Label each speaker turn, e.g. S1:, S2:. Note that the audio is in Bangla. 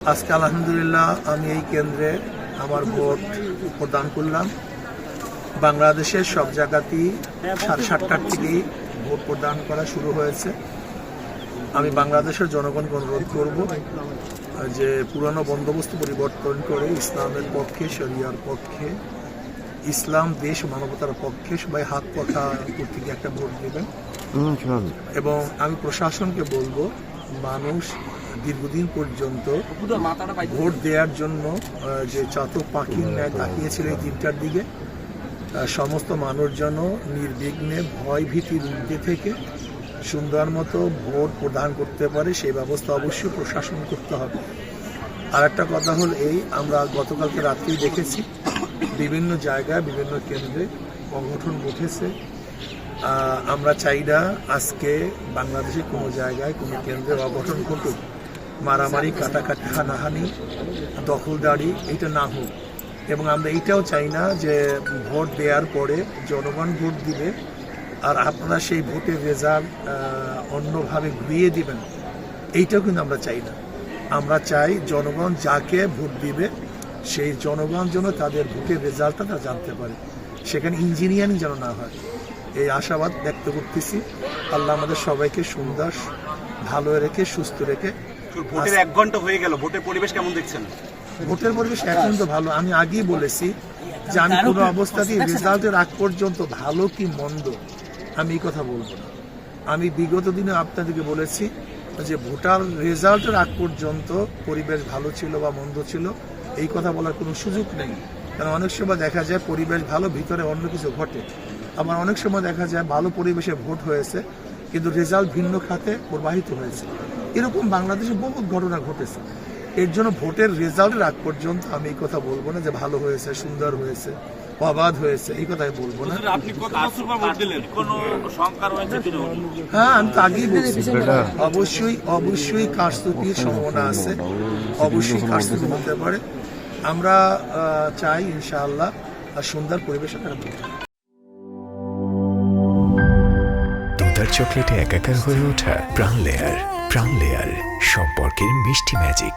S1: আজকে আলহামদুলিল্লাহ আমি এই কেন্দ্রে আমার ভোট প্রদান করলাম। বাংলাদেশের সব জায়গাতেই 7:30টার থেকেই ভোট প্রদান করা শুরু হয়েছে। আমি বাংলাদেশের জনগণকে অনুরোধ করব যে পুরানো বন্দোবস্ত পরিবর্তন করে ইসলামের পক্ষে, শরিয়ার পক্ষে, ইসলাম দেশ মানবতার পক্ষে সবাই হাত পাখা প্রতীকে একটা ভোট দেবেন। এবং আমি প্রশাসনকে বলবো মানুষ দীর্ঘদিন পর্যন্ত ভোট দেওয়ার জন্য যে চাতক পাখির ন্যায় তাকিয়েছিল এই দিনটার দিকে, সমস্ত মানুষ যেন নির্বিঘ্নে ভয় ভীতির ঊর্ধ্বে থেকে সুন্দর মতো ভোট প্রদান করতে পারে সেই ব্যবস্থা অবশ্যই প্রশাসন করতে হবে। আর একটা কথা হল এই, আমরা গতকালকে রাত্রেই দেখেছি বিভিন্ন জায়গায় বিভিন্ন কেন্দ্রে সংগঠন উঠেছে। আমরা চাই না আজকে বাংলাদেশে কোনো জায়গায় কোনো কেন্দ্রে অঘটন ঘটুক, মারামারি, কাটাকাটি, হানাহানি, দখলদারি এটা না হোক। এবং আমরা এইটাও চাই না যে ভোট দেওয়ার পরে জনগণ ভোট দিবে আর আপনারা সেই ভোটের রেজাল্ট অন্যভাবে ঘুরিয়ে দিবেন, এইটাও কিন্তু আমরা চাই না। আমরা চাই জনগণ যাকে ভোট দিবে সেই জনগণ যেন তাদের ভোটের রেজাল্টটা তারা জানতে পারে, সেখানে ইঞ্জিনিয়ারিং যেন না হয়। এই আশাবাদ ব্যক্ত করতেছি। আল্লাহ আমাদের সবাইকে সুন্দর ভালো রেখে সুস্থ রেখে।
S2: ভোটের 1 ঘন্টা হয়ে গেল, ভোটের পরিবেশ কেমন দেখছেন?
S1: ভোটের পরিবেশ এখন তো ভালো। আমি আগেই বলেছি যে আমি কোনো অবস্থাতেই রেজাল্টের আগ পর্যন্ত ভালো কি মন্দ আমি এই কথা বলবো না। আমি বিগত দিনে আপনাদেরকে বলেছি যে ভোটার রেজাল্টের আগ পর্যন্ত পরিবেশ ভালো ছিল বা মন্দ ছিল এই কথা বলার কোনো সুযোগ নেই। কারণ অনেক সময় দেখা যায় পরিবেশ ভালো, ভিতরে অন্য কিছু ঘটে। আবার অনেক সময় দেখা যায় ভালো পরিবেশে ভোট হয়েছে কিন্তু রেজাল্ট ভিন্ন খাতে প্রবাহিত হয়েছে। এরকম বাংলাদেশে বহুত ঘটনা ঘটেছে। এর জন্য ভোটের রেজাল্টের আগ পর্যন্ত আমি এই কথা বলবো না যে ভালো হয়েছে, সুন্দর হয়েছে, অবাধ হয়েছে, এই কথাই বলবো না। হ্যাঁ, আমি তো আগেই বলছি অবশ্যই কারচুপির সম্ভাবনা আছে, অবশ্যই কারচুপি হতে পারে। আমরা চাই ইনশাআল্লাহ সুন্দর পরিবেশ
S3: দুধার চকলেটে একাকার হয়ে ওঠা প্রাণ লেয়ার সম্পর্কের মিষ্টি ম্যাজিক।